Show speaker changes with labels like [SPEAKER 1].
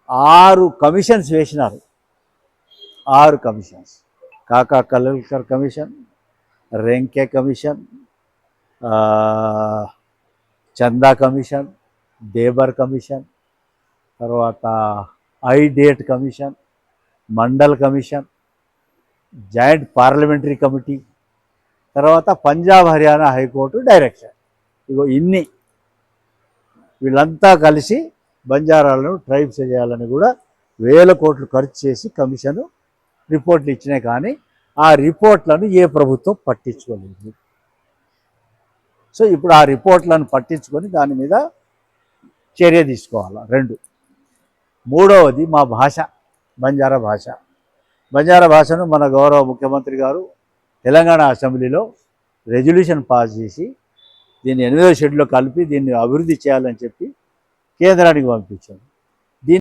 [SPEAKER 1] 6 commissions వేసినారు. 6 commissions. Kaka Kalelkar commission, Renke commission, Chanda commission, Dhebar commission, తర్వాత Idate commission, Mandal commission, joint parliamentary committee, తర్వాత Punjab Haryana high court direction. ఇగో ఇన్ని వీళ్ళంతా కలిసి బంజారాలను ట్రైబ్స్ చేయాలని కూడా వేల కోట్లు ఖర్చు చేసి కమిషను రిపోర్ట్లు ఇచ్చినాయి. కానీ ఆ రిపోర్ట్లను ఏ ప్రభుత్వం పట్టించుకోలేదు. సో ఇప్పుడు ఆ రిపోర్ట్లను పట్టించుకొని దాని మీద చర్య తీసుకోవాలి. 2. మూడవది మా భాష, బంజారా భాష. బంజారా భాషను మన గౌరవ ముఖ్యమంత్రి గారు తెలంగాణ అసెంబ్లీలో రెజల్యూషన్ పాస్ చేసి దీన్ని 8వ షెడ్యూల్లో కలిపి దీన్ని అభివృద్ధి చేయాలని చెప్పి కేంద్రానికి పంపించారు.